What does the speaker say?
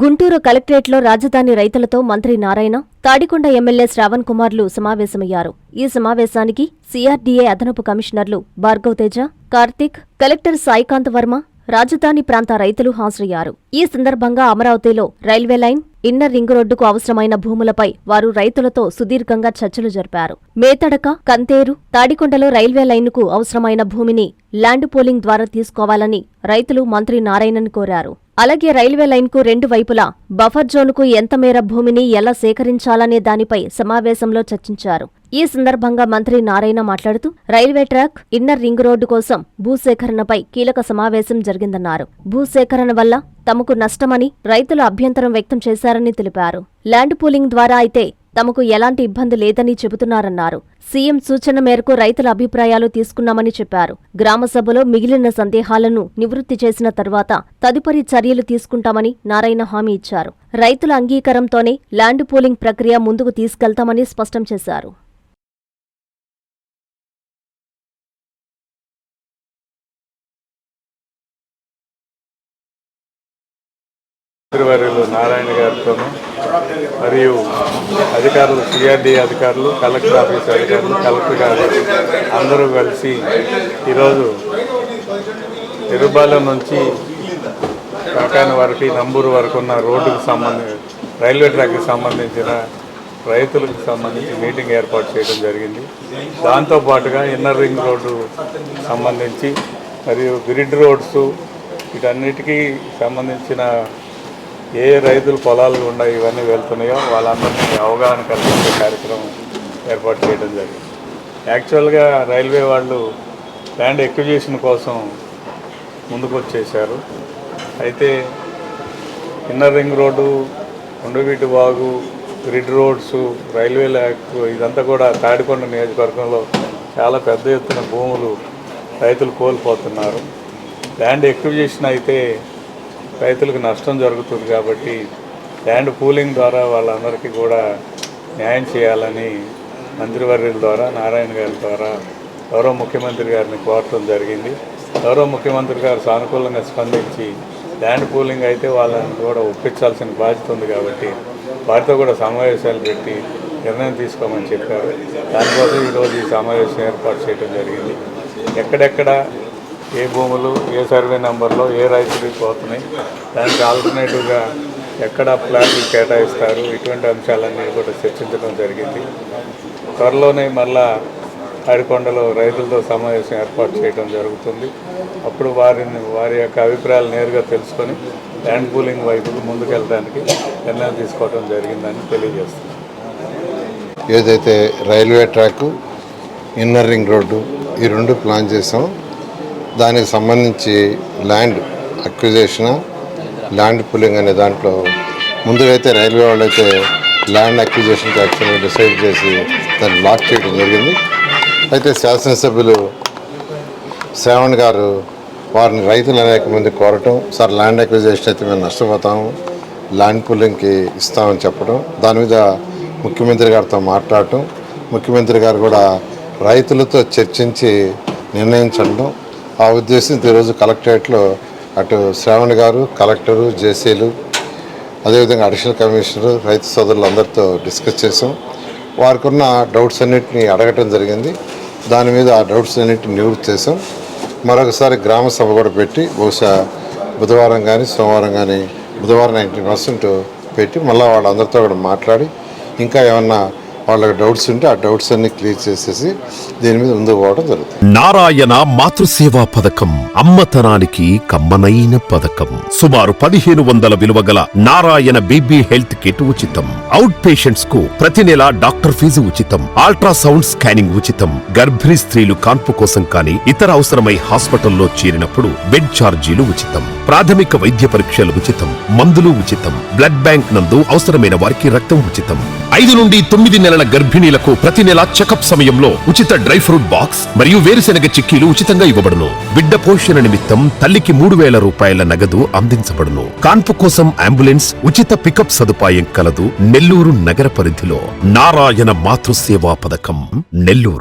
గుంటూరు కలెక్టరేట్లో రాజధాని రైతులతో మంత్రి నారాయణ, తాడికొండ ఎమ్మెల్యే శ్రావణ్ కుమార్లు సమావేశమయ్యారు. ఈ సమావేశానికి సిఆర్డీఏ అదనపు కమిషనర్లు భార్గవ్ తేజ, కార్తీక్, కలెక్టర్ సాయికాంత్ వర్మ, రాజధాని ప్రాంత రైతులు హాజరయ్యారు. ఈ సందర్భంగా అమరావతిలో రైల్వే లైన్, ఇన్నర్ రింగ్ రోడ్డుకు అవసరమైన భూములపై వారు రైతులతో సుదీర్ఘంగా చర్చలు జరిపారు. మేతడక, కంతేరు, తాడికొండలో రైల్వే లైన్కు అవసరమైన భూమిని ల్యాండ్ పూలింగ్ ద్వారా తీసుకోవాలని రైతులు మంత్రి నారాయణను కోరారు. అలాగే రైల్వే లైన్కు రెండు వైపులా బఫర్ జోన్కు ఎంత మేర భూమిని ఎలా సేకరించాలనే దానిపై సమావేశంలో చర్చించారు. ఈ సందర్భంగా మంత్రి నారాయణ మాట్లాడుతూ railway track, inner ring road కోసం భూసేకరణపై కీలక సమావేశం జరిగిందన్నారు. భూసేకరణ వల్ల తమకు నష్టమని రైతులు అభ్యంతరం వ్యక్తం చేశారని తెలిపారు. ల్యాండ్ పూలింగ్ ద్వారా అయితే తమకు ఎలాంటి ఇబ్బంది లేదని చెబుతున్నారన్నారు. సీఎం సూచన మేరకు రైతుల అభిప్రాయాలు తీసుకున్నామని చెప్పారు. గ్రామసభలో మిగిలిన సందేహాలను నివృత్తి చేసిన తర్వాత తదుపరి చర్యలు తీసుకుంటామని నారాయణ హామీ ఇచ్చారు. రైతుల అంగీకారంతోనే ల్యాండ్ పూలింగ్ ప్రక్రియ ముందుకు తీసుకెళ్తామని స్పష్టం చేశారు. మంత్రివర్యులు నారాయణ గారితోనూ మరియు అధికారులు, సిఆర్డీ అధికారులు, కలెక్టర్ ఆఫీస్ అధికారులు, కలెక్టర్ గారు అందరూ కలిసి ఈరోజు తిరుబాల నుంచి కాకాని వరకు, నంబూరు వరకు ఉన్న రోడ్డుకు రైల్వే ట్రాక్కి సంబంధించిన రైతులకు సంబంధించి మీటింగ్ ఏర్పాటు చేయడం జరిగింది. దాంతోపాటుగా ఇన్నర్ రింగ్ రోడ్డు సంబంధించి మరియు గ్రిడ్ రోడ్స్ వీటన్నిటికీ సంబంధించిన ఏ రైతులు పొలాలు గుండా ఇవన్నీ వెళ్తున్నాయో వాళ్ళందరినీ అవగాహన కల్పించే కార్యక్రమం ఏర్పాటు చేయడం జరిగింది. యాక్చువల్గా రైల్వే వాళ్ళు ల్యాండ్ ఎక్విజిషన్ కోసం ముందుకు వచ్చేసారు. అయితే inner ring road, Kondaveeti Vagu, grid roads, railway lakh ఇదంతా కూడా తాడికొండ నియోజకవర్గంలో చాలా పెద్ద ఎత్తున భూములు రైతులు కోల్పోతున్నారు. ల్యాండ్ ఎక్విజిషన్ అయితే రైతులకు నష్టం జరుగుతుంది కాబట్టి ల్యాండ్ పూలింగ్ ద్వారా వాళ్ళందరికీ కూడా న్యాయం చేయాలని మంత్రివర్యుల ద్వారా, నారాయణ గారి ద్వారా గౌరవ ముఖ్యమంత్రి గారిని కోరటం జరిగింది. గౌరవ ముఖ్యమంత్రి గారు సానుకూలంగా స్పందించి ల్యాండ్ పూలింగ్ అయితే వాళ్ళని కూడా ఒప్పించాల్సిన బాధ్యత ఉంది కాబట్టి వారితో కూడా సమావేశాలు పెట్టి నిర్ణయం తీసుకోమని చెప్పారు. దానికోసం ఈరోజు ఈ సమావేశం ఏర్పాటు చేయడం జరిగింది. ఎక్కడెక్కడ ఏ భూములు, ఏ సర్వే నెంబర్లో ఏ రైతులకు పోతున్నాయి, దానికి ఆల్టర్నేటివ్గా ఎక్కడ ప్లాట్లు కేటాయిస్తారు, ఇటువంటి అంశాలన్నీ కూడా చర్చించడం జరిగింది. త్వరలోనే మళ్ళా తాడికొండలో రైతులతో సమావేశం ఏర్పాటు చేయడం జరుగుతుంది. అప్పుడు వారి యొక్క అభిప్రాయాలు నేరుగా తెలుసుకొని ల్యాండ్ పూలింగ్ వైపుకు ముందుకెళ్ళడానికి నిర్ణయం తీసుకోవడం జరిగిందని తెలియజేస్తున్నాను. ఏదైతే railway track, inner ring road ఈ రెండు ప్లాన్ చేసాం. దానికి సంబంధించి ల్యాండ్ అక్విజిషన్, ల్యాండ్ పూలింగ్ అనే దాంట్లో ముందుగా అయితే రైల్వే వాళ్ళు అయితే ల్యాండ్ అక్విజిషన్కి యాక్చువల్గా డిసైడ్ చేసి దాన్ని లాక్ చేయడం జరిగింది. అయితే శాసనసభ్యులు శ్రావణ్ గారు వారిని రైతులు అనేక మంది కోరటం, సార్ ల్యాండ్ అక్విజిషన్ అయితే మేము నష్టపోతాము, ల్యాండ్ పూలింగ్కి ఇస్తామని చెప్పడం, దాని మీద ముఖ్యమంత్రి గారితో మాట్లాడటం, ముఖ్యమంత్రి గారు కూడా రైతులతో చర్చించి నిర్ణయించడం, ఆ ఉద్దేశంతో ఈరోజు కలెక్టరేట్లో అటు శ్రావణ్ గారు, కలెక్టరు, జేసీలు, అదేవిధంగా అడిషనల్ కమిషనరు, రైతు సోదరులు అందరితో డిస్కస్ చేసాం. వారికి ఉన్న డౌట్స్ అన్నింటినీ అడగటం జరిగింది. దాని మీద ఆ డౌట్స్ అన్నింటినీ నివృత్తి చేసాం. మరొకసారి గ్రామ సభ కూడా పెట్టి బహుశా బుధవారం కానీ సోమవారం కానీ, బుధవారం 90% పెట్టి మళ్ళీ వాళ్ళందరితో కూడా మాట్లాడి ఇంకా ఏమన్నా వాళ్ళకి డౌట్స్ ఉంటే ఆ డౌట్స్ అన్ని క్లియర్ చేసేసి దీని మీద ముందుకు పోవడం జరుగుతుంది. నారాయణ మాతృసేవా పథకం అమ్మతనానికి కమ్మనైన పథకం. సుమారు 1500 విలువ గల నారాయణ బీబీ హెల్త్ కిట్ ఉచితం. అవుట్ పేషెంట్స్ కు ప్రతి నెల డాక్టర్ ఫీజు ఉచితం. అల్ట్రాసౌండ్ స్కానింగ్ ఉచితం. గర్భిణీ స్త్రీలు కాన్పు కోసం కానీ ఇతర అవసరమై హాస్పిటల్లో చేరినప్పుడు బెడ్ ఛార్జీలు ఉచితం. ప్రాథమిక వైద్య పరీక్షలు ఉచితం. మందులు ఉచితం. బ్లడ్ బ్యాంక్ నందు అవసరమైన వారికి రక్తం ఉచితం. 5 నుండి 9 నెలల గర్భిణీలకు ప్రతి నెల చెకప్ సమయంలో ఉచిత డ్రై ఫ్రూట్ బాక్స్ మరియు వేరుశెనగ చిక్కీలు ఉచితంగా ఇవ్వబడును. బిడ్డ పోషణ నిమిత్తం తల్లికి 3000 రూపాయల నగదు అందించబడును. కాన్పు కోసం అంబులెన్స్, ఉచిత పికప్ సదుపాయం కలదు. నెల్లూరు నగర పరిధిలో నారాయణ మాతృసేవా పథకం, నెల్లూరు.